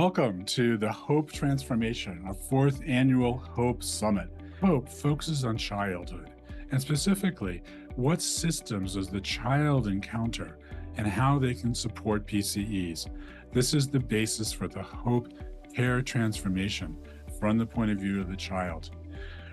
Welcome to the Hope Transformation, our fourth annual Hope Summit. Hope focuses on childhood, and specifically, what systems does the child encounter and how they can support PCEs. This is the basis for the Hope Care Transformation from the point of view of the child.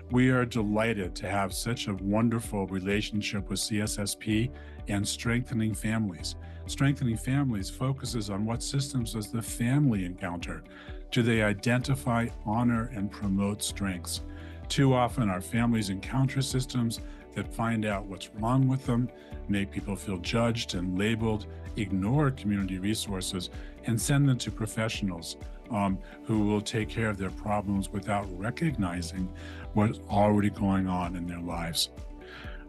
We are delighted to have such a wonderful relationship with CSSP and Strengthening Families. Strengthening Families focuses on what systems does the family encounter. Do they identify, honor, and promote strengths? Too often our families encounter systems that find out what's wrong with them, make people feel judged and labeled, ignore community resources, and send them to professionals who will take care of their problems without recognizing what's already going on in their lives.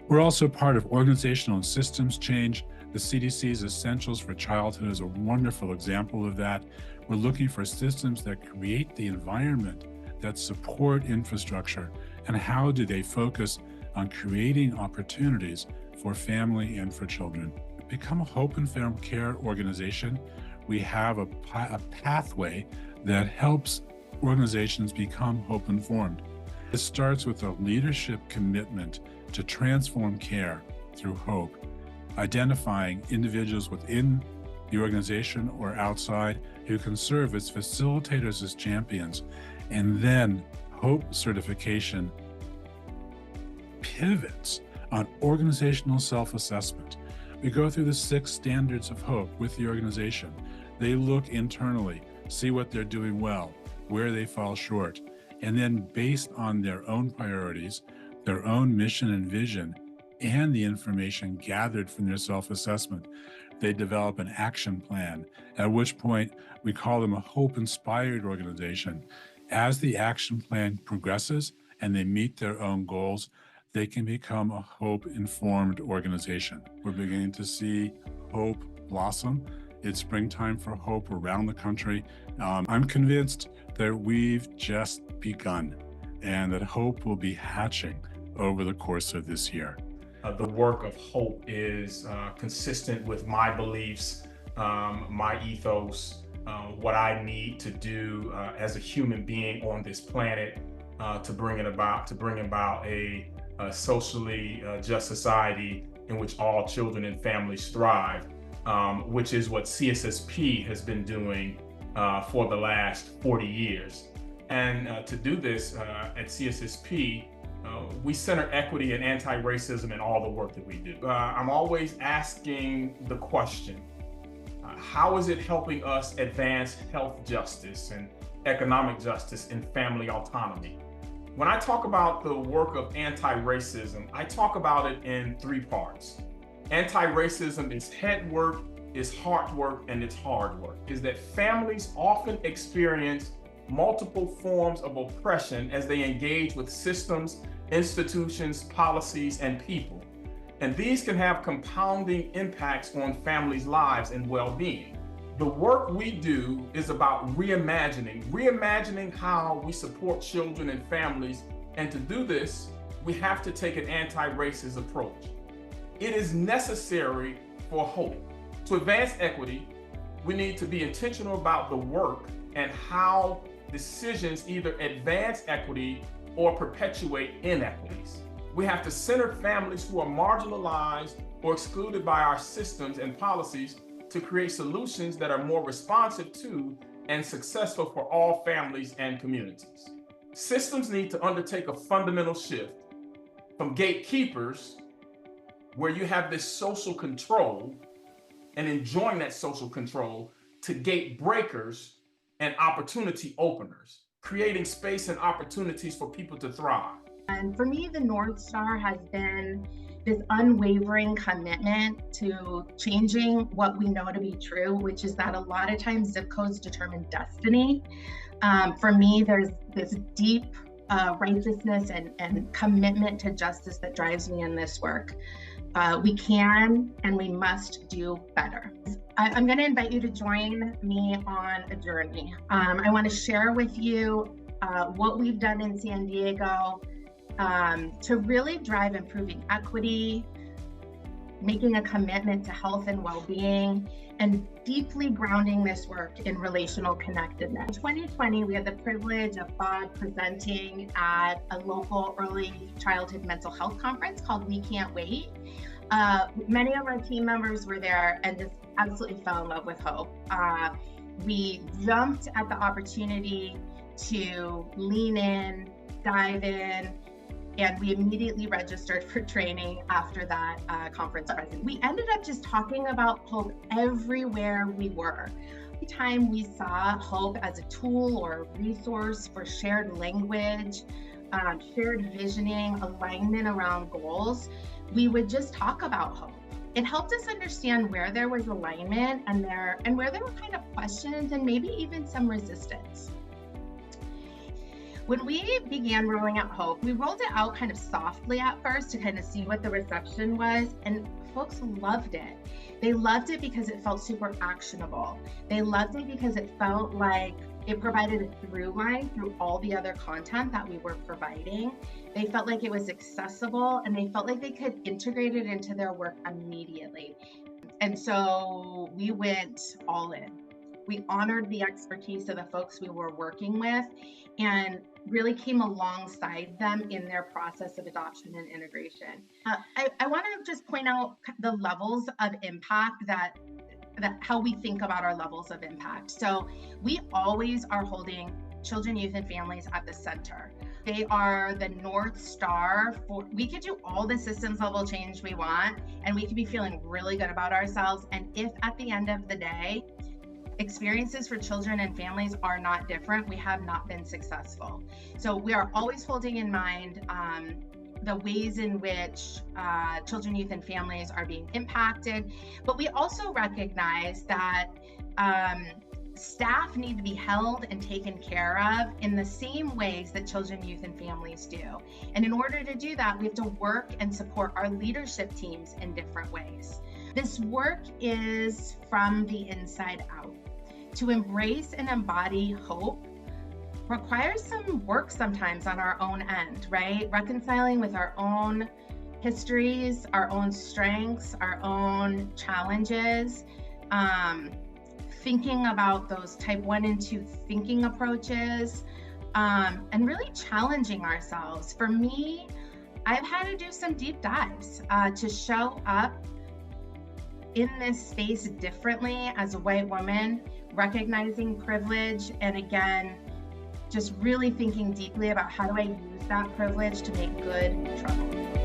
We're also part of organizational and systems change. The CDC's Essentials for Childhood is a wonderful example of that. We're looking for systems that create the environment that support infrastructure, and how do they focus on creating opportunities for family and for children. Become a Hope Informed Care organization. We have a pathway that helps organizations become hope informed. It starts with a leadership commitment to transform care through hope, identifying individuals within the organization or outside who can serve as facilitators, as champions, and then hope certification pivots on organizational self-assessment. We go through the 6 standards of hope with the organization. They look internally, see what they're doing well, where they fall short, and then based on their own priorities, their own mission and vision, and the information gathered from their self-assessment, they develop an action plan, at which point we call them a hope-inspired organization. As the action plan progresses and they meet their own goals, they can become a hope-informed organization. We're beginning to see hope blossom. It's springtime for hope around the country. I'm convinced that we've just begun and that hope will be hatching over the course of this year. The work of hope is consistent with my beliefs, my ethos, what I need to do as a human being on this planet to bring about a socially just society in which all children and families thrive, which is what CSSP has been doing for the last 40 years. And to do this at CSSP, we center equity and anti-racism in all the work that we do. I'm always asking the question, how is it helping us advance health justice and economic justice and family autonomy? When I talk about the work of anti-racism, I talk about it in 3 parts. Anti-racism is head work, it's heart work, and it's hard work. Is that families often experience multiple forms of oppression as they engage with systems, institutions, policies, and people. And these can have compounding impacts on families' lives and well-being. The work we do is about reimagining how we support children and families. And to do this, we have to take an anti-racist approach. It is necessary for hope. To advance equity, we need to be intentional about the work and how decisions either advance equity or perpetuate inequities. We have to center families who are marginalized or excluded by our systems and policies to create solutions that are more responsive to and successful for all families and communities. Systems need to undertake a fundamental shift from gatekeepers, where you have this social control and enjoying that social control, to gate breakers and opportunity openers, creating space and opportunities for people to thrive. And for me, the North Star has been this unwavering commitment to changing what we know to be true, which is that a lot of times zip codes determine destiny. For me, there's this deep righteousness and commitment to justice that drives me in this work. We can and we must do better. I'm going to invite you to join me on a journey. I want to share with you what we've done in San Diego to really drive improving equity, making a commitment to health and well-being, and deeply grounding this work in relational connectedness. In 2020, we had the privilege of Bob presenting at a local early childhood mental health conference called We Can't Wait. Many of our team members were there and just absolutely fell in love with hope. We jumped at the opportunity to lean in, dive in, and we immediately registered for training after that conference present. We ended up just talking about hope everywhere we were. Every time we saw hope as a tool or a resource for shared language, shared visioning, alignment around goals, we would just talk about hope. It helped us understand where there was alignment and where there were kind of questions and maybe even some resistance. When we began rolling out hope, we rolled it out kind of softly at first to kind of see what the reception was, and folks loved it. They loved it because it felt super actionable. They loved it because it felt like it provided a through line through all the other content that we were providing. They felt like it was accessible, and they felt like they could integrate it into their work immediately. And so we went all in. We honored the expertise of the folks we were working with and really came alongside them in their process of adoption and integration. I want to just point out the levels of impact that how we think about our levels of impact. So we always are holding children, youth, and families at the center. They are the North Star for, we could do all the systems level change we want, and we could be feeling really good about ourselves. And if at the end of the day, experiences for children and families are not different, we have not been successful. So we are always holding in mind the ways in which children, youth, and families are being impacted. But we also recognize that staff need to be held and taken care of in the same ways that children, youth, and families do. And in order to do that, we have to work and support our leadership teams in different ways. This work is from the inside out. To embrace and embody hope requires some work sometimes on our own end, right? Reconciling with our own histories, our own strengths, our own challenges, thinking about those type 1 and 2 thinking approaches, and really challenging ourselves. For me, I've had to do some deep dives to show up in this space differently as a white woman, recognizing privilege, and again, just really thinking deeply about how do I use that privilege to make good trouble.